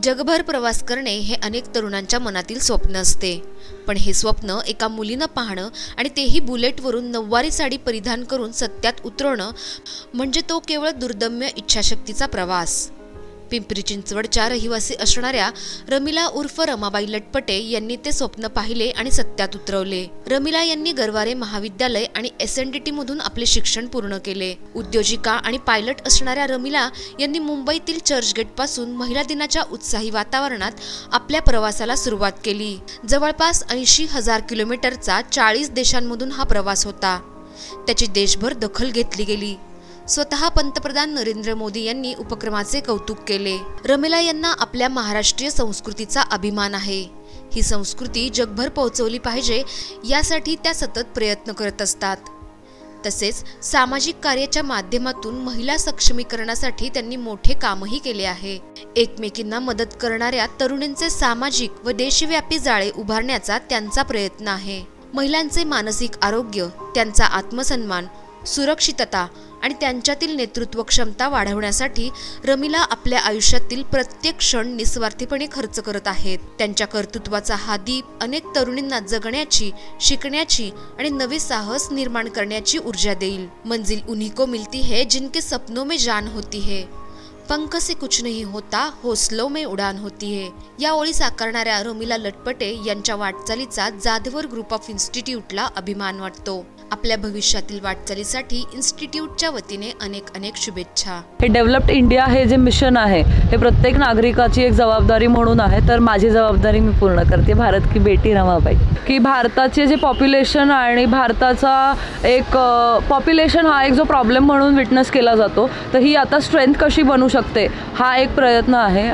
जगभर प्रवास करणे हे अनेक तरुणांच्या मनातील स्वप्न असते। पण हे स्वप्न एका मुलीने पाहणं आणि तेही बुलेटवरून नऊवारी साडी परिधान करून सत्यात उतरवणं म्हणजे तो केवळ दुर्दम्य इच्छाशक्तीचा प्रवास। पिंपरी चिंचवडच्या रहिवासी असणाऱ्या रमिला उर्फ रमाबाई लटपटे यांनी ते स्वप्न पाहिले आणि सत्यात उतरवले। रमिला यांनी गरवारे महाविद्यालय आणि SNDT मधून आपले शिक्षण पूर्ण केले। उद्योजिका आणि पायलट असणाऱ्या रमिला यांनी मुंबईतील चर्चगेट पासून महिला दिनाच्या उत्साही वातावरणात आपल्या प्रवासाला सुरुवात केली। जवळपास 80,000 किलोमीटरचा 40 देशांमधून हा प्रवास होता। त्याची देशभर दखल घेतली गेली। स्वतः पंतप्रधान नरेंद्र मोदी यांनी उपक्रमाचे कौतुक केले। रमिला यांना आपल्या महाराष्ट्रीय संस्कृतीचा अभिमान आहे। ही संस्कृती जगभर पोहोचवली पाहिजे यासाठी त्या सतत प्रयत्न करत असतात। तसेच सामाजिक कार्याच्या माध्यमातून महिला सक्षमीकरणासाठी त्यांनी मोठे कामही केले आहे। एकमेकींना मदत करणाऱ्या तरुणींचे सामाजिक व देशव्यापी जाळे उभारण्याचा त्यांचा प्रयत्न आहे। महिलांचे मानसिक आरोग्य, त्यांचा आत्मसन्मान, सुरक्षितता आणि त्यांच्यातील नेतृत्व क्षमता वाढवण्यासाठी रमिला आपल्या आयुष्यातील प्रत्येक क्षण निस्वार्थीपणे खर्च करत आहेत। त्यांच्या कर्तृत्वाचा हा दीप अनेक तरुणींना जगण्याची, शिकण्याची आणि नवे साहस निर्माण करण्याची ऊर्जा देईल। मंजिल उन्हीं को मिलती है जिनके सपनों में जान होती है, पंख से कुछ नहीं होता, हौसलों में उड़ान होती है। या ओळी साकारणाऱ्या रमिला लटपटे यांच्या वाटचालीचा जाधवर ग्रुप ऑफ इन्स्टिट्यूटला अभिमान वाटतो। आपल्या भविष्यातील वाटचालीसाठी इन्स्टिट्यूटच्या वतीने अनेक शुभेच्छा। हे डेव्हलप्ड इंडिया हे जे मिशन आहे हे प्रत्येक नागरिकाची एक जबाबदारी म्हणून आहे। तर माझी जबाबदारी मी पूर्ण करते। भारत की बेटी रमाबाई की भारताचे जे पॉप्युलेशन आणि भारताचा एक पॉप्युलेशन हा एक जो प्रॉब्लेम म्हणून विटनेस केला जातो, तर ही आता स्ट्रेंथ कशी बनू शकते हा एक प्रयत्न आहे।